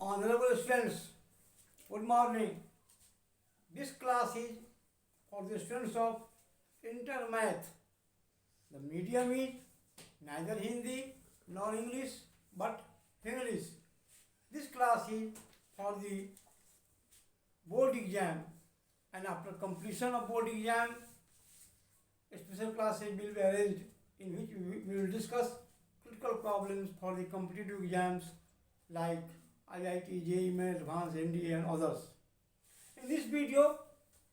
Honorable students, good morning. This class is for the students of Inter Math. The medium is neither Hindi nor English but English. This class is for the board exam, and after completion of board exam, special classes will be arranged in which we will discuss critical problems for the competitive exams like IIT, JEE Main, Advanced, NDA and others. In this video,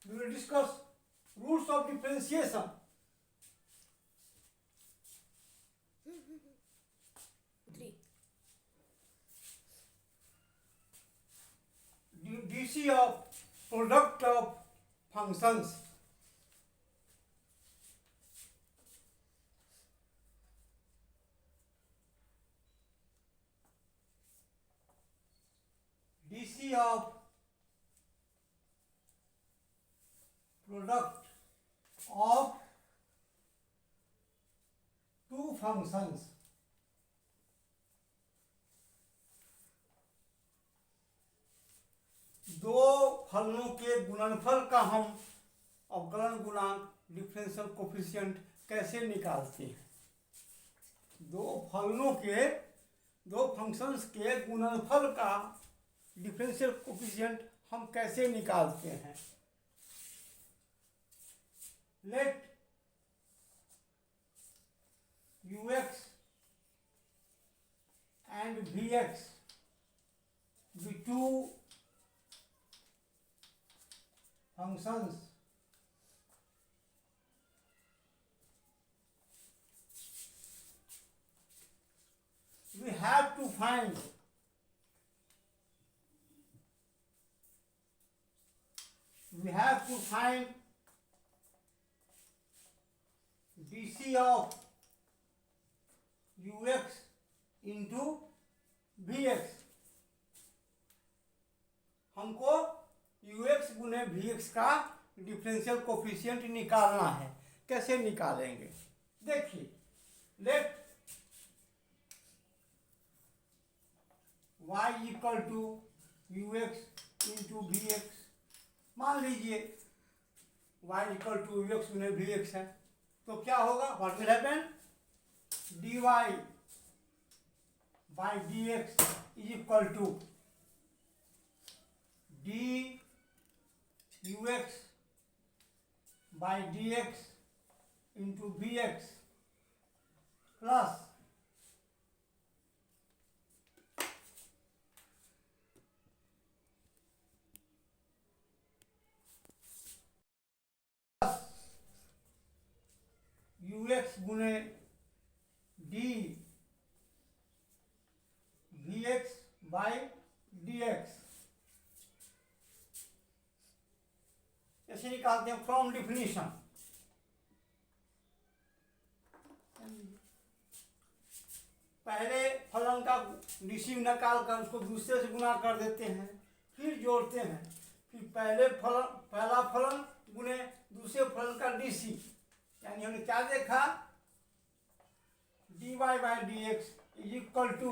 we will discuss rules of differentiation. DC of product of functions. DC of product of two functions. दो फलनों के गुणनफल का हम अवकलन गुणांक differential coefficient कैसे निकालते हैं? दो फंक्शंस के गुणनफल का डिफरेंशियल कोफिशिएंट हम कैसे निकालते हैं? Let ux and vx be two functions we have to find DC of ux into vx. हमको ux गुने vx का डिफरेंशियल कोफिशिएंट निकालना है. कैसे निकालेंगे? देखिए, let y equal to ux into vx. मान लीजिए y इक्वल टू ux गुने vx है, तो क्या होगा? What will happen? dy by dx is equal to ux by dx into vx plus ux गुने d vx बाई dx. ऐसे निकालते हैं फ्रॉम डिफिनीशन. पहले फलन का डीसी निकाल कर उसको दूसरे से गुना कर देते हैं, फिर जोड़ते हैं, फिर पहला फलन गुने दूसरे फलन का डीसी. यानी हमने क्या देखा? dy by dx is equal to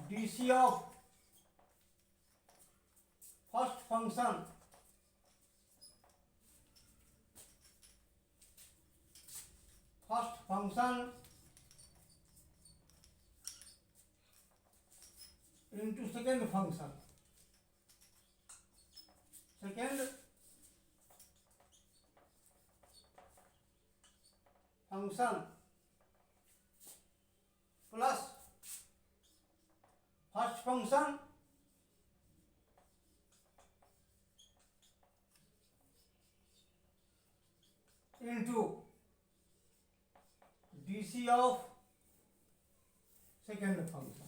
DC of first function into second function plus first function into DC of second function.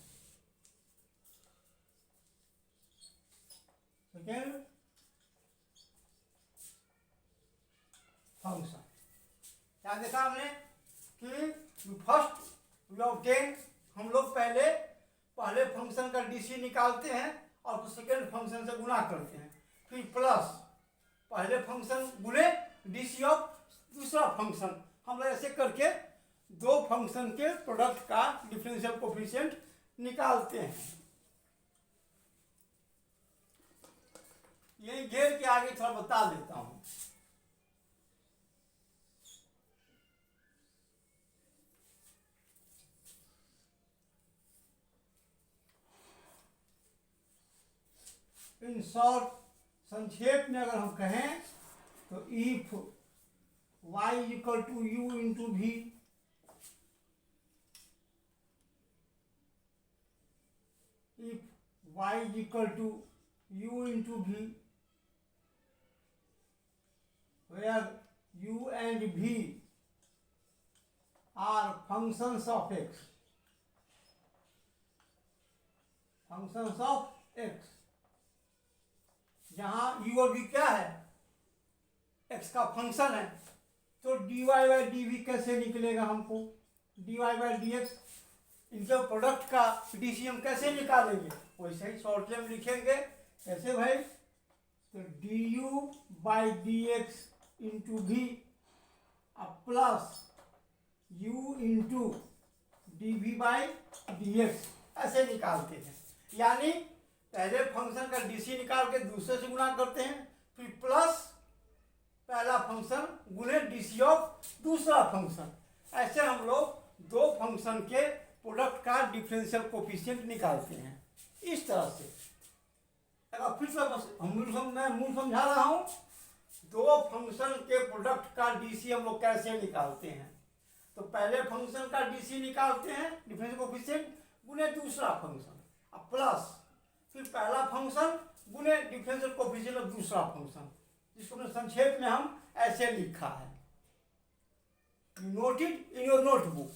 क्या देखा हमने कि फर्स्ट वी ऑब्टेन, हम लोग पहले फंक्शन का डीसी निकालते हैं और फिर सेकेंड फंक्शन से गुना करते हैं, फिर प्लस पहले फंक्शन गुने डीसी ऑफ दूसरा फंक्शन. हम लोग ऐसे करके दो फंक्शन के प्रोडक्ट का डिफरेंशियल कोफिशिएंट निकालते हैं. यही घेर के आगे थोड़ा बता देता हूं। इन शॉर्ट, संक्षेप में अगर हम कहें तो if y equal to u into v, if y equal to u into v, where u and v are functions of x, functions of x, जहां u और v क्या है, x का फंक्शन है, तो dy बाई डी वी कैसे निकलेगा हमको, dy बाई डी एक्स, इनके प्रोडक्ट का डीसी हम कैसे निकालेंगे, वैसे ही शॉर्ट में लिखेंगे। कैसे भाई, तो d u by d x into v plus u into d v by d x, ऐसे निकालते हैं। यानी पहले फंक्शन का डीसी निकाल के दूसरे से गुणा करते हैं, फिर प्लस पहला फंक्शन गुणे डीसी ऑफ दूसरा फंक्शन, ऐसे हम लोग दो फंक्शन के प्रोडक्ट का डिफरेंशियल कोफिशिएंट निकालते हैं इस तरह से। अगर फिर से मैं मूल समझा रहा हूं, दो फंक्शन के प्रोडक्ट का डीसी हम लोग कैसे निकालते हैं। तो पहले फंक्शन का डीसी निकालते हैं, डिफरेंशियल कोफिशिएंट गुणे दूसरा फंक्शन, अब प्लस फिर पहला फंक्शन गुणे डिफरेंशियल कोफिशिएंट ऑफ दूसरा फंक्शन, जिसको हमने संक्षेप में हम ऐसे लिखा है। You note it in your notebook.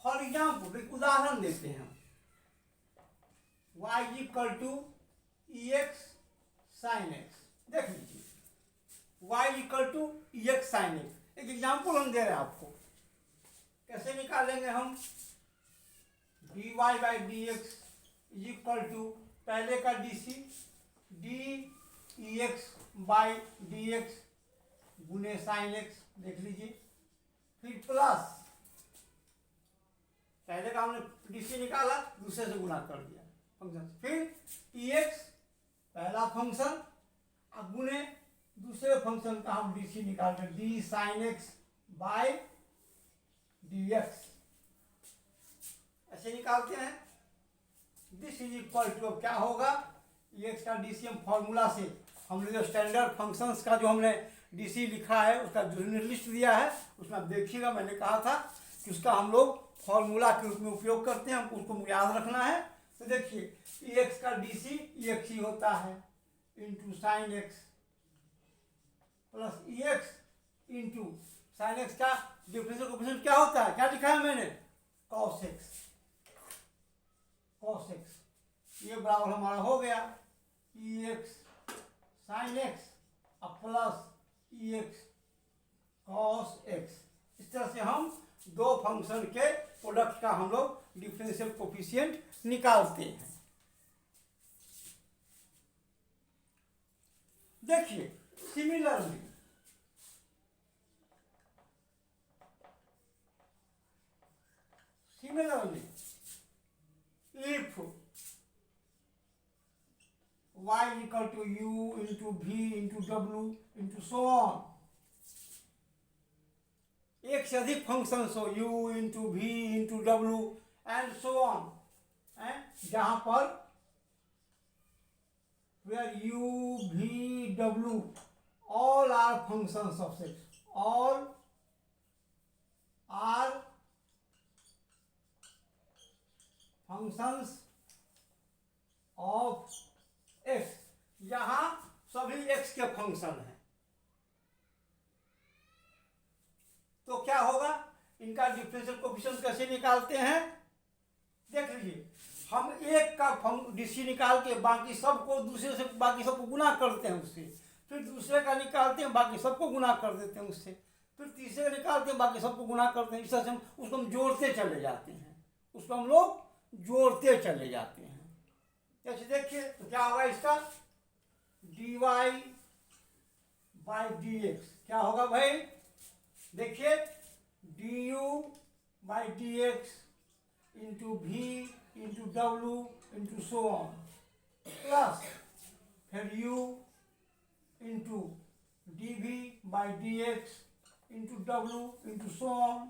For example एक उदाहरण देते हैं, y equal to e x sine x, देख लीजिए y equal to e x sine x, एक एग्जाम्पल हम दे रहे हैं आपको। कैसे निकालेंगे हम, dy by d x is equal to पहले का DC d e x by d x गुने साइन एक्स, देख लीजिए, फिर प्लस पहले का हमने डीसी निकाला, दूसरे से गुणा कर दिया फंक्शन, फिर ई एक्स पहला फंक्शन, अब गुने दूसरे फंक्शन का हम डीसी निकालते हैं, D sign x by d x, ऐसे निकालते हैं। दिस इज इक्वल टू, अब क्या होगा, ई एक्स का डीसी हम फॉर्मूला से, हमने जो स्टैंडर्ड फंक्शंस का जो हमने डीसी लिखा है उसका जो लिस्ट दिया है उसमें आप देखिएगा, मैंने कहा था कि उसका हम लोग फॉर्मूला के रूप में उपयोग करते हैं, हमको उसको याद रखना है। तो देखिए ई एक्स का डीसी ई एक्स ही होता है इंटू साइन एक्स प्लस ई एक्स इंटू साइन एक्स का डिफरेंशियल कोएफिशिएंट क्या होता है, क्या लिखा है मैंने, कॉस एक्स, कॉस एक्स, ये बराबर हमारा हो गया ई एक्स साइन एक्स अब प्लस ई एक्स कॉस एक्स। इस तरह से हम दो फंक्शन के प्रोडक्ट का हम लोग डिफरेंशियल कोएफिशिएंट निकालते हैं। देखिए similarly if y equal to u into v into w into so on, एक से अधिक फंक्शन हो u इंटू वी इंटू डब्ल्यू एंड सो ऑन, जहां पर where u v w all are functions of x, all are functions of x, यहां सभी x के फंक्शन हैं। तो क्या होगा, इनका डिफरेंशियल कोएफिशिएंट कैसे निकालते हैं, देख लीजिए, हम एक का डीसी निकाल के बाकी सबको दूसरे से बाकी सबको गुना करते हैं उससे, फिर दूसरे का निकालते हैं बाकी सबको गुना कर देते हैं उससे, फिर तीसरे का निकालते हैं बाकी सबको गुना करते हैं। इस तरह से हम उसको हम जोड़ते चले जाते हैं, उसको हम लोग जोड़ते चले जाते हैं। जैसे देखिए तो क्या होगा इसका, d y by d x क्या होगा भाई, देखिए d u by d x into v into w into so on, plus फिर u into dv by dx into w into so on,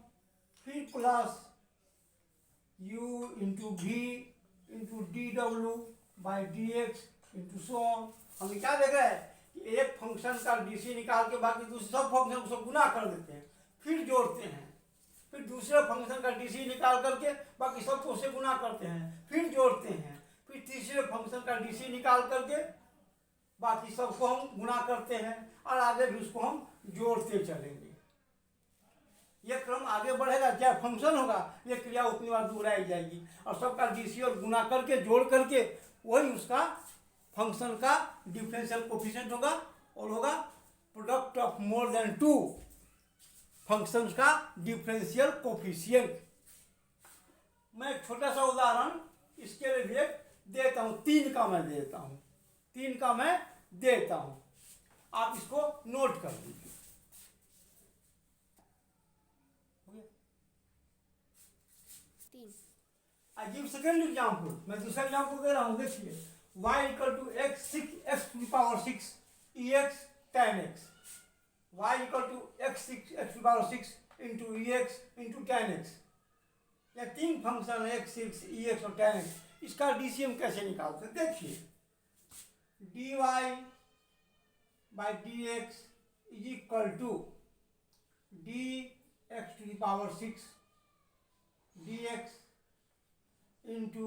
फिर plus u into v into dw by dx into so on। हम क्या देख रहे हैं कि एक function का डीसी निकाल के बाकी दूसरे सब फंक्शन को गुना कर देते हैं, फिर जोड़ते हैं, फिर दूसरे फंक्शन का डीसी निकाल करके बाकी सबको उससे गुना करते हैं, फिर जोड़ते हैं, फिर तीसरे फंक्शन का डीसी निकाल करके बाकी सबको हम गुना करते हैं और आगे भी उसको हम जोड़ते चलेंगे। ये क्रम आगे बढ़ेगा, क्या फंक्शन होगा, ये क्रिया उतनी बार दोहराई जाएगी और सबका डीसी और गुना करके जोड़ करके वही उसका फंक्शन का डिफरेंशियल कोफिशिएंट होगा और होगा product of more than two functions का डिफरेंशियल कोफिशिएंट। मैं एक छोटा सा उदाहरण इसके लिए देता हूँ, 3 का मैं देता हूँ, 3 का मैं देता हूँ, आप इसको नोट कर लीजिए। I give second example, मैं दूसरा एग्जाम्पल दे रहा हूँ, देखिए y equal to x to the power 6 ex tan x, y equal to x to the power 6 into ex into tan x। यह 3 फंक्शन है x6 ex और tan x, इसका DCM कैसे निकालते हैं देखिए, dy by dx is equal to dx to the power 6 dx into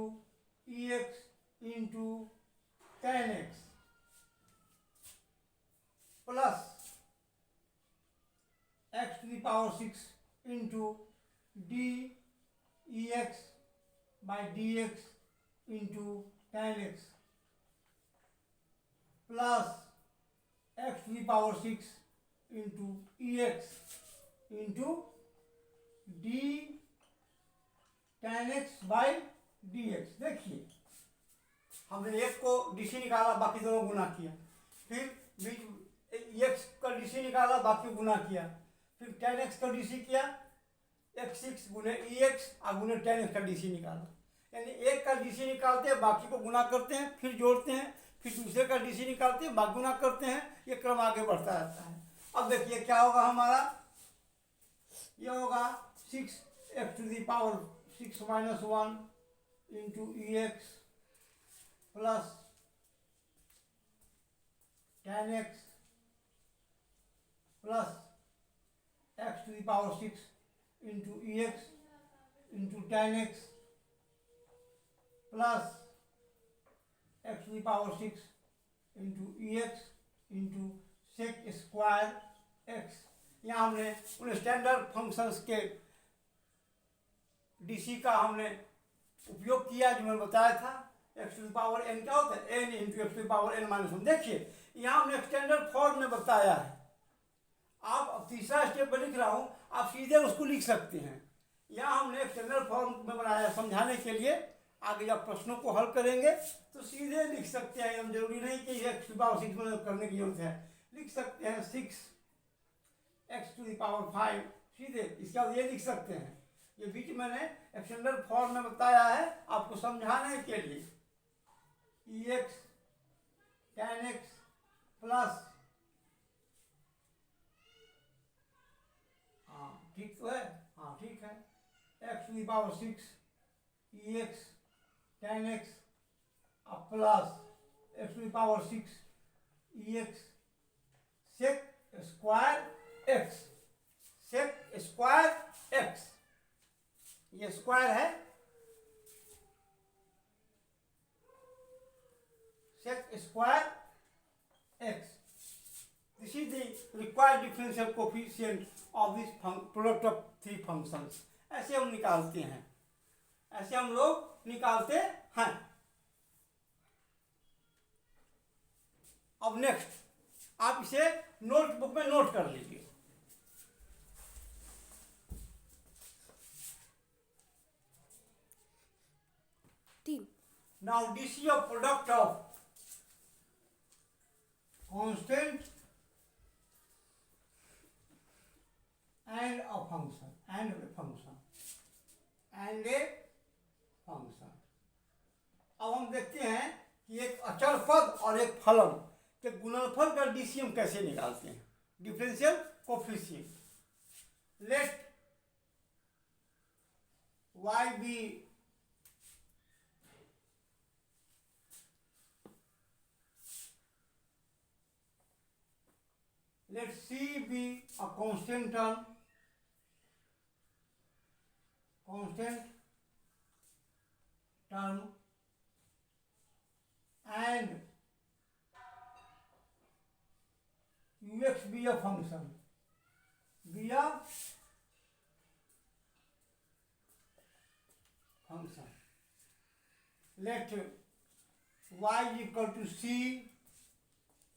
ex into tan x plus x to the power 6 into dx by dx into tan x plus x to the power 6 into ex into d tan x by dx। देखिए हमने एक को DC निकाला, बाकी दोनों गुना किया, फिर x का डीसी निकाला, बाकी गुना किया, फिर tan x का डीसी किया, x6 गुने ex और गुने tan x का डीसी निकाला, यानी एक का डीसी निकालते हैं, बाकी को गुना करते हैं, फिर जोड़ते हैं, फिर दूसरे का डीसी निकालते हैं, बाकी गुना करते हैं, ये क्रम आगे बढ़ता रहता है। अब देखिए क्या होगा हमारा, ये होगा 6x to the power 6 minus 1 into ex plus tan x plus x to the power 6 into ex into tan x plus x to the power 6 into ex into sec square x। यहाँ हमने उन standard functions के DC का हमने उपयोग किया जो मैंने बताया था, x to the power n क्या होता है, n into x to the power n minus 1। देखिए यहाँ हमने स्टैंडर्ड फॉर्म में बताया है, आप अब तीसरा स्टेप पर लिख रहा हूँ, आप सीधे उसको लिख सकते हैं। यहाँ हमने स्टैंडर्ड फॉर्म में बनाया समझाने के लिए, आगे जब प्रश्नों को हल करेंगे तो सीधे लिख सकते हैं, हम जरूरी नहीं कि एक्स टू द पावर 6 में करने की जरूरत है, लिख सकते हैं 6x टू द पावर 5 सीधे, इसके बाद ये लिख सकते हैं। ये बीच मैंने स्टैंडर्ड फॉर्म में बताया है आपको समझाने के लिए, ex tan x प्लस, हाँ ठीक तो है, हाँ ठीक है, x to the power 6 ex tan x plus x to the power 6 ex sec square x, sec square x, ये स्क्वायर है, sec square x। This is the required differential coefficient of this product of 3 functions. ऐसे हम निकालते हैं, ऐसे हम लोग निकालते हैं। अब नेक्स्ट आप इसे नोटबुक में नोट कर लीजिए। Now DC of product of constant and a function, and a और एक फलन के गुणनफल का डीसी हम कैसे निकालते हैं, differential coefficient. Let y be let c be a constant term and ux be a function, let y equal to c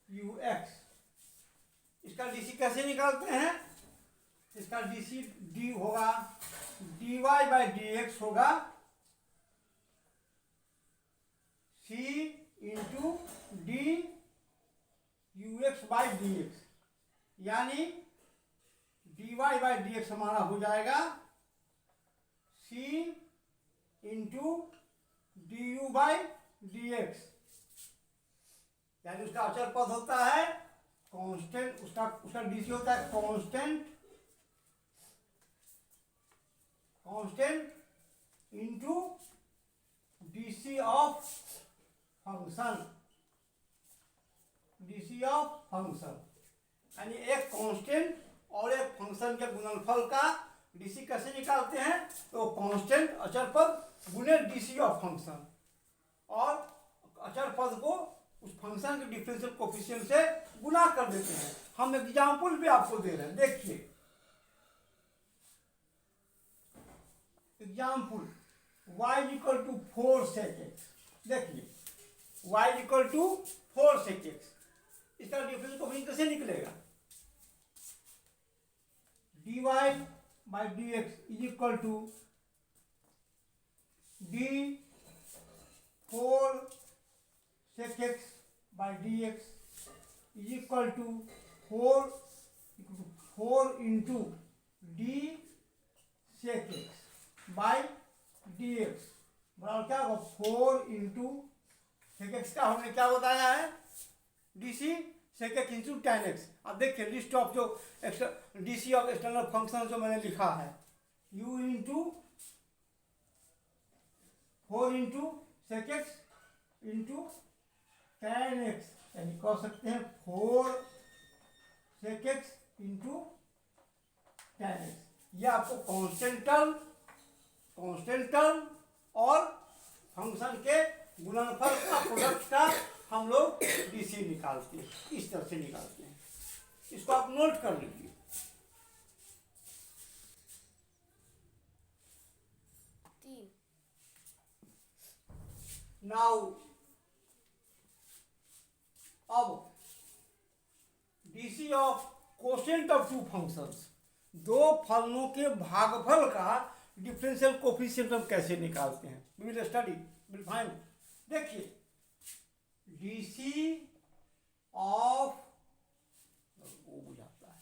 ux। इसका डीसी कैसे निकालते हैं, इसका डीसी डी होगा dy बाई डी एक्स होगा c into D u x by d x, यानी dy by d x हमारा हो जाएगा c into D u by d x, यानी उसका अचर पद होता है कांस्टेंट, उसका डीसी होता है constant into DC of function, यानी एक कांस्टेंट और एक फंक्शन के गुणनफल का डीसी कैसे निकालते हैं, तो कांस्टेंट अचर पद गुणे डीसी ऑफ फंक्शन, और अचर पद को उस फंक्शन के डिफरेंशियल कोफिशिएंट से गुना कर देते हैं। हम एग्जाम्पल भी आपको दे रहे हैं, देखिए example y equal to 4 sec x, देखिए y equal to 4 sec x, इसका डिफरेंशियल कोफिशिएंट कैसे निकलेगा, dy by d x is equal to d 4 sec x by dx is equal to 4 into d sec x by dx बराबर क्या होगा 4 into sec x का हमने क्या बताया है, DC sec x into tan x। अब देखिए लिस्ट ऑफ जो डीसी ऑफ एक्सटर्नल फंक्शन जो मैंने लिखा है, u into 4 into sec x into tan x, यानी कह सकते हैं 4 sec x into tan x। यह आपको कांस्टेंट टर्म और फंक्शन के गुणनफल का प्रोडक्ट का हम लोग डीसी निकालते हैं, इस तरह से निकालते हैं, इसको आप नोट कर लीजिए। नाउ अब DC of quotient of two functions, दो फलनों के भागफल का डिफरेंशियल कोफिशिएंट हम कैसे निकालते हैं, we will study, will find. देखिए डीसी ऑफ वो बुझाता है,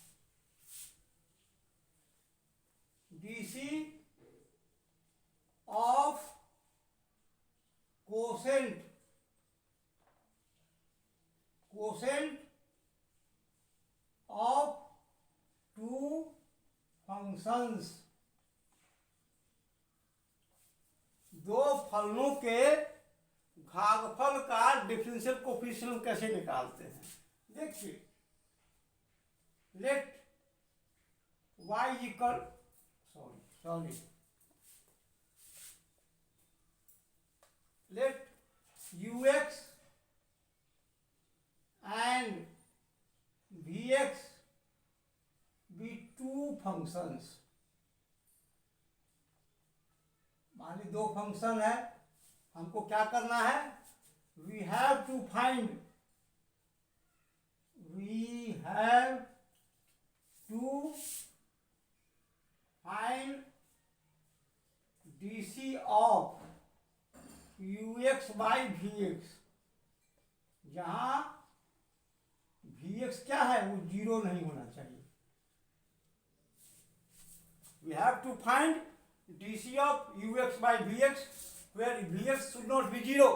DC of quotient of two functions, दो फलनों के भागफल का डिफरेंशियल कोफिशिएंट कैसे निकालते हैं, देखिए let y equal let ux and vx be two functions। मान ली दो फंक्शन है, हमको क्या करना है, we have to find dc of ux by vx, जहां vx क्या है, वो जीरो नहीं होना चाहिए। we have to find dc of ux by vx where vx should not be zero,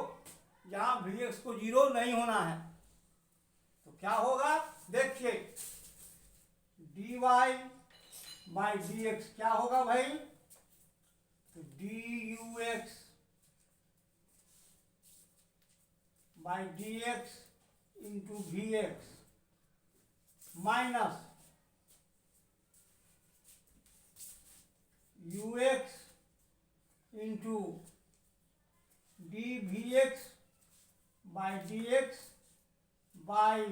जहाँ वी एक्स को जीरो नहीं होना है। तो क्या होगा, देखिए d y by d x क्या होगा भाई, तो d u x by d x into v x minus u x into d v x by d x by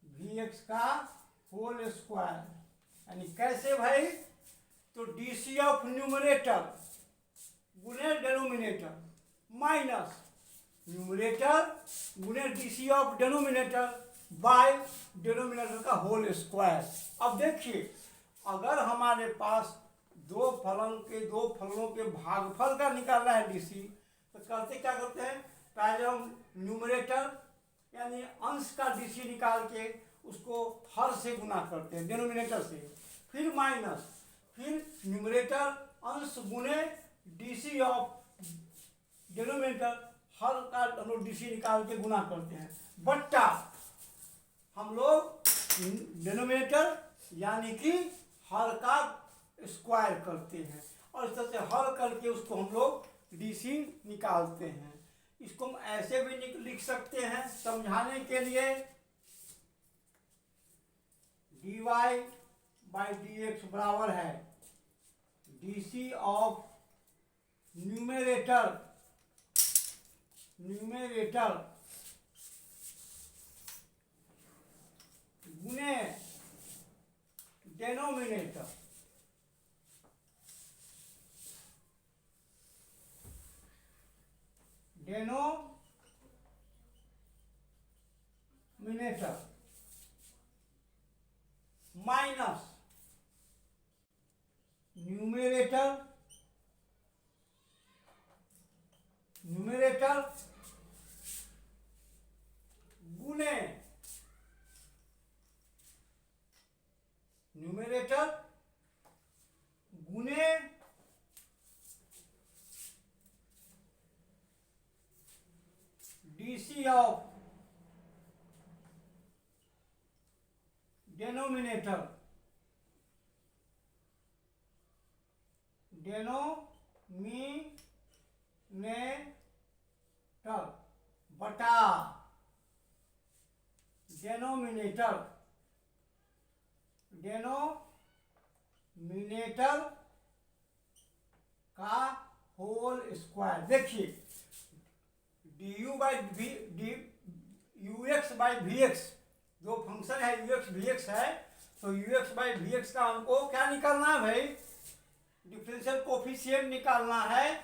v x का होल स्क्वायर। यानी कैसे भाई, तो डी सी ऑफ न्यूमरेटर गुने डेनोमिनेटर माइनस न्यूमरेटर गुने d c of denominator by denominator का whole square. अब देखिए, अगर हमारे पास दो फलनों के भागफल का निकालना है डीसी, तो करते क्या करते हैं, पहले हम न्यूमरेटर यानी अंश का डीसी निकाल के उसको हर से गुना करते हैं डेनोमिनेटर से, फिर माइनस, फिर न्यूमरेटर अंश गुने डीसी ऑफ डेनोमिनेटर हर का हम लोग डीसी निकाल के गुना करते हैं, बट्टा हम लोग डेनोमिनेटर यानी कि हर का स्क्वायर करते हैं, और इस तरह से हल करके उसको हम लोग डीसी निकालते हैं। इसको हम ऐसे भी लिख सकते हैं समझाने के लिए, d y by d x बराबर है डीसी ऑफ न्यूमरेटर गुने डेनोमिनेटर माइनस न्यूमरेटर गुने डीसी ऑफ डेनोमिनेटर बटा डेनोमिनेटर का होल स्क्वायर। देखिए d u by v d u x by v x जो फंक्शन है यू एक्स वी एक्स है, तो u x by v x का हमको क्या निकालना है भाई, डिफरेंशियल कोफिशिएंट निकालना है।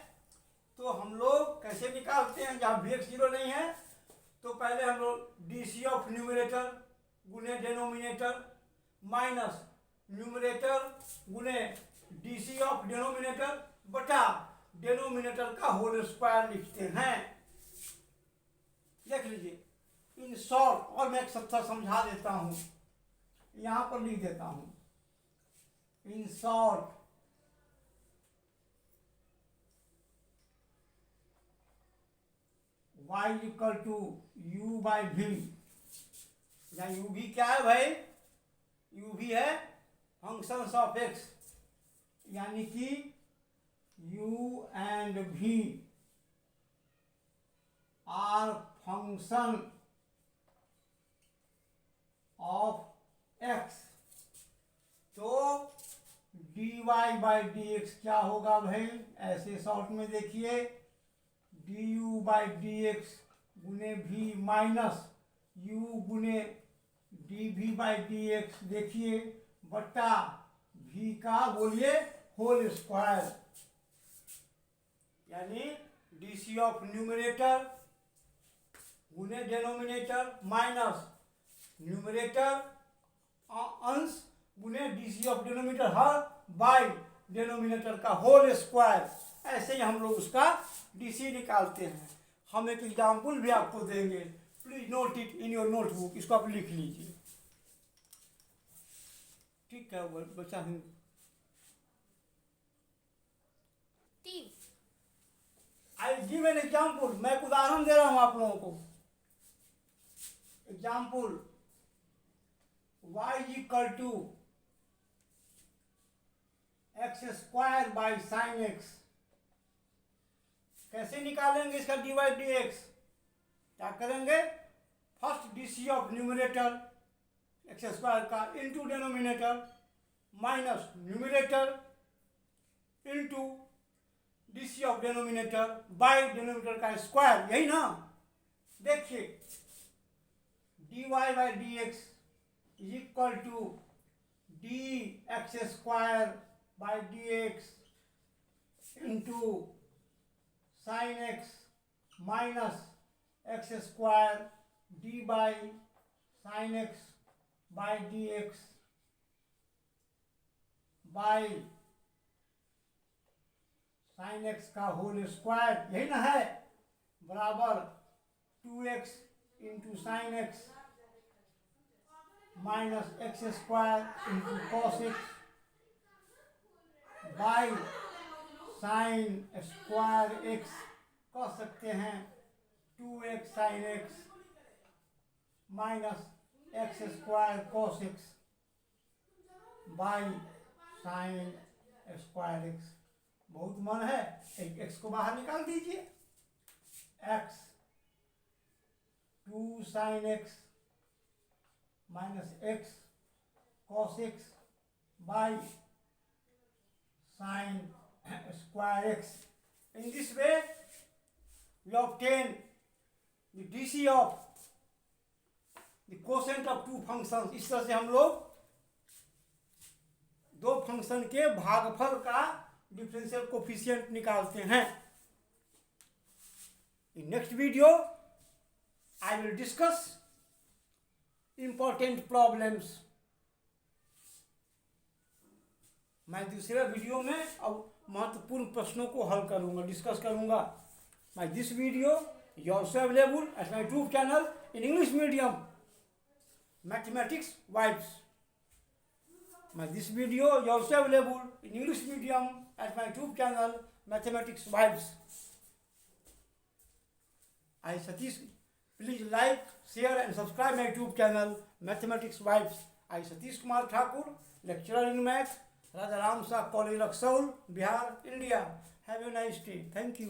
तो हम लोग कैसे निकालते हैं, जहाँ वी एक्स जीरो नहीं है तो पहले हम लोग डी सी ऑफ न्यूमरेटर गुने डेनोमिनेटर माइनस न्यूमरेटर गुने डी सी ऑफ डेनोमिनेटर बटा डेनोमिनेटर का होल स्क्वायर लिखते हैं। देख लीजिए इन शॉर्ट, और मैं एक सत्ता समझा देता हूं, यहां पर लिख देता हूं in short y equal to u by v. या यू भी क्या है भाई, यू भी है फंक्शंस ऑफ एक्स, यानी कि u and v are function of x। तो dy बाई डी एक्स क्या होगा भाई, ऐसे शॉर्ट में देखिए d u by d x गुने भी माइनस यू गुने d v by d x, देखिए बट्टा भी का बोलिए होल स्क्वायर, यानी डी सी ऑफ न्यूमरेटर गुने डेनोमिनेटर माइनस न्यूमरेटर अंश गुने डी सी ऑफ डेनोमिनेटर हर बाई डेनोमिनेटर का होल स्क्वायर। ऐसे ही हम लोग उसका डीसी निकालते हैं। हम एक एग्जाम्पल भी आपको देंगे, please note it in your notebook, इसको आप लिख लीजिए, ठीक है बच्चा। I गिव एन एग्जाम्पल, मैं एक उदाहरण दे रहा हूं आप लोगों को। Example, y is equal to x square by sine x. कैसे निकालेंगे इसका dy dx? क्या करेंगे? First DC of numerator x square का into denominator minus numerator into DC of denominator by denominator का स्क्वायर, यही ना। देखिए dy by d x is equal to d x square by d x into sine x minus x square d by sine x by d x by sine x का whole square, यही ना है, बराबर 2x into sine x minus x square into cos x by sine square x, कह सकते हैं 2x sign x minus x square cos x by sine square x. बहुत मन है, एक एक्स को बाहर निकाल दीजिए। X 2 sign x minus x cos x by sine square x. In this way we obtain the DC of the quotient of two functions. इस तरह से हम लोग दो फंक्शन के भागफल का डिफरेंशियल कोफिशिएंट निकालते हैं। In next video I will discuss important problems. मैं दूसरे वीडियो में अब महत्वपूर्ण प्रश्नों को हल करूंगा, डिस्कस करूंगा। My this video is also available at my YouTube channel in English medium mathematics vibes. My this video is also available in English medium at my YouTube channel mathematics vibes. I Satish, please like, share and subscribe my YouTube channel mathematics vibes. I Satish Kumar Thakur, lecturer in math, Raja Ram Shah College, Raxaul, Bihar, India. Have a nice day. Thank you.